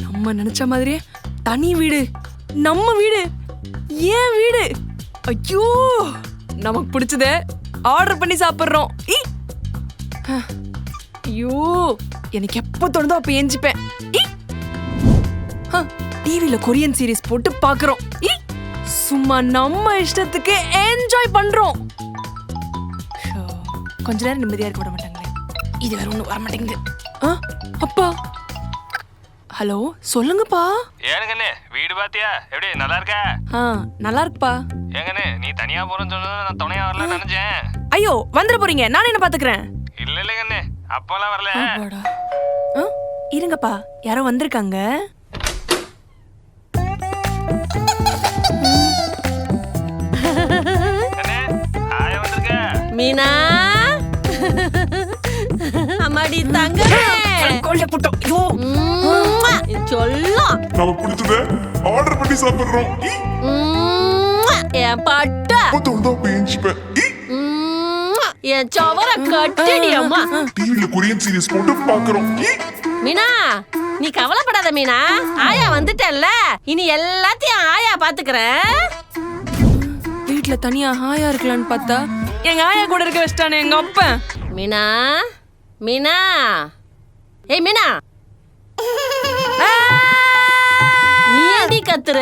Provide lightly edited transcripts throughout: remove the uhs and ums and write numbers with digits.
நம்ம நினைச்ச மாதிரியே தனி வீடு, நம்ம வீடு, ஏன் வீடு. ஐயோ, நமக்கு பிடிச்சத ஆர்டர் பண்ணி சாப்பிடுறோம். ஐயோ, எனக்கு எப்ப தோணுதோ அப்ப எஞ்சிப்பேன். டிவில கொரியன் சீரிஸ் போட்டு பாக்குறோம். சும்மா நம்ம இஷ்டத்துக்கு என்ஜாய் பண்றோம். கொஞ்ச நேரம் நிம்மதியா இருக்க விட மாட்டாங்களே. இது வேற ஒண்ணு வர மாட்டேங்குது. அப்பா, ஹலோ, சொல்லுங்கப்பா. ஏனுங்கண்ணே, வீடு பாத்தியா? எப்படி நல்லா இருக்கா? நல்லா இருக்குப்பா. ஏங்கண்ணே, நீ தனியா போறேன்னு சொன்னது நான் துணையா வரலாம்னு நினைச்சேன். ஐயோ, வந்துட போறீங்க, நானே என்ன பாத்துக்கிறேன். இல்ல இல்லங்கண்ணே, அப்பெல்லாம் வரல. இருங்கப்பா, யாரோ வந்திருக்காங்க. மீனா, அம்மாடி தங்கமே, சொல்லும் நம்ம பிடிச்சத ஆர்டர் பண்ணி சாப்பிடுறோம். என் பட்ட என் சவர கட்டடி அம்மா. டிவில கொரியன் சீரிஸ் போட்டு பாக்குறோம். மீனா, நீ கவலைப்படாத மீனா, ஆயா வந்துட்டல்ல, இனி எல்லாத்தையும் ஆயா பாத்துக்கிறேன். வீட்டுல தனியா ஆயா இருக்கலான்னு பார்த்தா எங்க ஆயா கூட இருக்க வச்சிட்டானே எங்க அப்பன். மீனா, மீனா, ஏய் மீனா, நீ ஏண்டி கத்துற?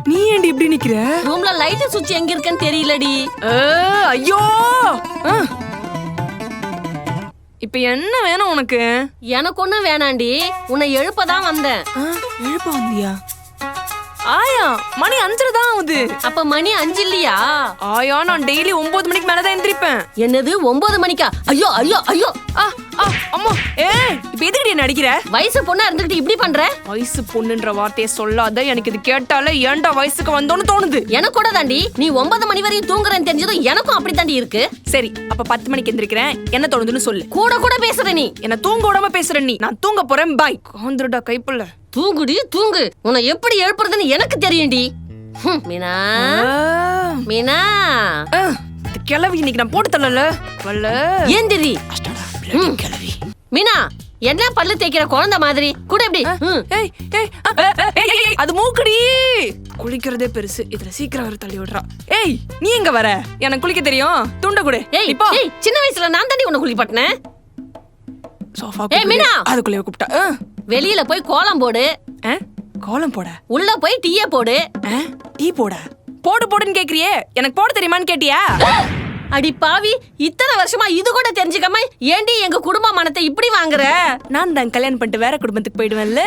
நீ ஏண்டி இப்படி நிக்கிற? ரூம்ல லைட் சுவிட்ச் எங்க இருக்குன்னு தெரியலடி. ஐயோ, இப்ப என்ன வேணும் உனக்கு? எனக்கு ஒண்ணும் வேணாண்டி, உன்னை எழுப்பதான் வந்தேன். எழுப்ப வந்தியா? ஆயா, மணி 5 தான் ஆகுது. அப்ப மணி 5 இல்லையா? ஆயா, நான் டெய்லி 9 மணிக்கு மேலதான் எந்திரிப்பேன். என்னது 9 மணிக்கா? ஐயோ ஐயோ ஐயோ, அம்மா. இப்ப எதுக்கு என்ன அடிக்கிற? வயசு பொண்ணா இருந்துகிட்டு இப்படி பண்ற? வயசு பொண்ணுன்ற வார்த்தையை சொல்லாத. எனக்கு இது கேட்டாலே ஏன்டா வயசுக்கு வந்தோன்னு தோணுது. எனக்கு கூட தாண்டி, நீ 9 மணி வரையும் தூங்குறேன்னு தெரிஞ்சதும் எனக்கும் அப்படி தாண்டி இருக்கு. சரி, அப்ப 10 மணிக்கு எந்திரிக்கிறேன், என்ன தோணுதுன்னு சொல்லு. கூட கூட பேசுற நீ. என்ன தூங்க விடாம பேசுற நீ. நான் தூங்க போறேன், பாய். காந்துடா கைப்புள்ள. தூங்குடி தூங்கு, உன்னை எப்படி எழுப்புறதுன்னு எனக்கு தெரியும்டி. மீனா, மீனா, கிளவி இன்னைக்கு நான் போட்டு தள்ளல. ஏந்திரி கிளவி. மீனா, என்ன பல்லு தேய்க்கிற குழந்தை மாதிரி கூட எப்படி? அது மூக்குடி. குளிக்கிறதே பெருசு, இதுல சீக்கிரம் வர தள்ளி விடுறா. ஏய், நீ எங்க வர? எனக்கு குளிக்க தெரியும், துண்ட கொடு. இப்போ சின்ன வயசுல நான் தாண்டி உன்னை குளிப்பாட்டினேன். சோஃபா மீனா, அதுக்குள்ளே கூப்பிட்டா. வெளியில போய் கோலம் போடு. கோலம் போட? உள்ள போய் டீய போடு. டீ போட? போடுன்னு கேக்குறியே, எனக்கு போட தெரியுமான்னு கேட்டியா? அடி பாவி, இத்தனை வருஷமா இது கூட தெரிஞ்சுக்காம ஏண்டி எங்க குடும்ப மனத்தை இப்படி வாங்குற? நான் தான் கல்யாணம் பண்ணிட்டு வேற குடும்பத்துக்கு போயிடுவேன்ல.